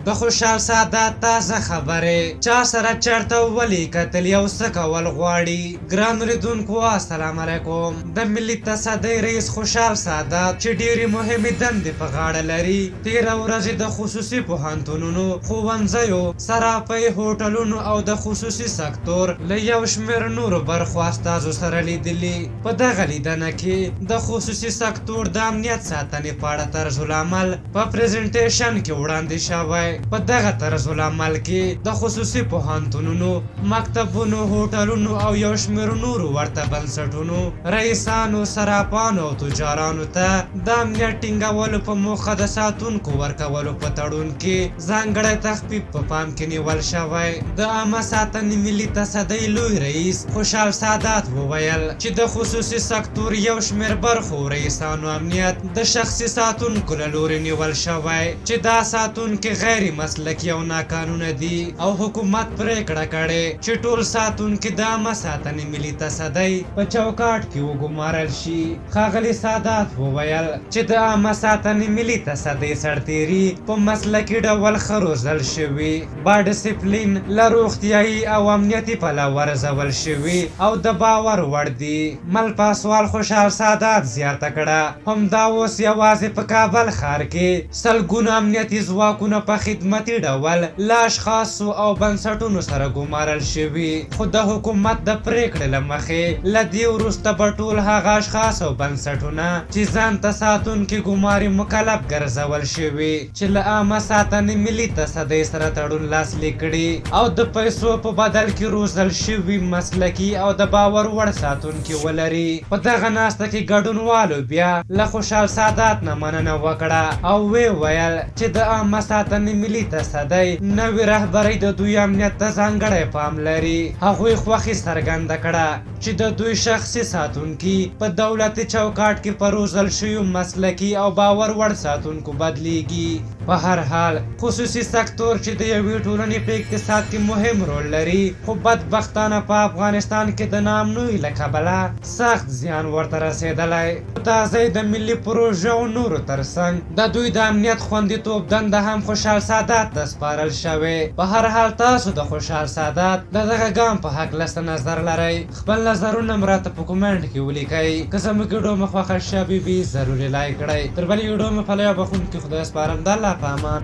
د خوشحال سادات تازه خبرې چا سره چرته ولي کتل یو څه کول غواړي. ګران اورېدونکو السلام علیکم. د ملي تصدۍ رئیس خوشحال سادات چې ډېرې مهمې دندې په غاړه لري تېره ورځ د خصوصي پوهنتونونو، ښوونځیو، صرافۍ، هوټلونو او د خصوصي سکتور له یو شمېر نورو برخو استازو سره لیدلي. په دغه لیدنه کې د خصوصي سکتور د امنیت ساتنې په اړه طرزالعمل په پریزنټیشن کې وړاندې شوی. په دغه طرزالعمل کې د خصوصي پوهنتونونو، مکتبونو، هوټلونو او یو شمېر نورو ورته بنسټونو رئیسانو، صرافانو او تجارانو ته د امنیت ټینګولو په موخه د ساتونکو ورکولو په تړون کې ځانګړی تخفیف په پام کې نیول شوی. د عامه ساتنې ملي تصدۍ لوی رئیس خوشحال سادات وویل چې د خصوصي سکتور یو شمېر برخو رئیسانو امنیت د شخصي ساتونکو له لورې نیول شوی چې دا ساتونکي غیر مسلکي او ناقانونه دي او حکومت پرېکړه کړې چې ټول ساتونکي د عامه ساتنې ملي تصدۍ په چوکاټ کې وګمارل شي. ښاغلي سادات وویل چې د عامه ساتنې ملي تصدۍ سرتېري په مسلکي ډول ښه روزل شوي، با ډسپلین، له روغتیایي او امنیتي پلوه ارزول شوي او د باور وړ دي. مل پاسوال خوشحال سادات زیاته کړه همدا اوس یوازې په کابل ښار کې سلګونه امنیتي ځواکونه په خدمتي ډول له اشخاصو او بنسټونو سره ګمارل شوي، خو د حکومت د پرېکړې له مخې له دې وروسته به ټول هغه اشخاص او بنسټونه چې ځان ته ساتونکي ګماري مکلف ګرځول شوي چې له عامه ساتنې ملي تصدۍ سره تړون لاسلیک کړي او د پیسو په بدل کې روزل شوي مسلکي او د باور وړ ساتونکي ولري. په دغه ناسته کې ګډونوالو بیا له خوشحال سادات نه مننه وکړه او ویل چې د عامه ساتنې ملي تصدۍ نوې رهبرۍ د دوی امنیت ته ځانګړی پام لري. هغوی خوښي څرګنده کړه چې د دوی شخصي ساتونکي په دولتي چوکاټ کې په روزل شویو مسلکي او باور وړ ساتونکو بدلیږي. په هر حال خصوصي سکتور چې د یوې ټولنې په اقتصاد کې مهم رول لري خو بدبختانه په افغانستان کې د ناامنۍ له کبله سخت زیان ورته رسېدلی. تازه د ملي پروژو او نورو ترڅنګ د دوی د امنیت خوندیتوب دنده هم خوشحال سادات ته سپارل شوې. په هر حال تاسو د خوشحال سادات د دغه ګام په هکله څه نظر لرئ؟ خپل نظرونه م راته په کومنټ کې ولیکئ. که زموږ ویډیو مو خوښه شوې وي ضروري لایک کړئ. تر بلې ویډیو مې په لویه بخښونکي خدای سپارم. د الله په امان.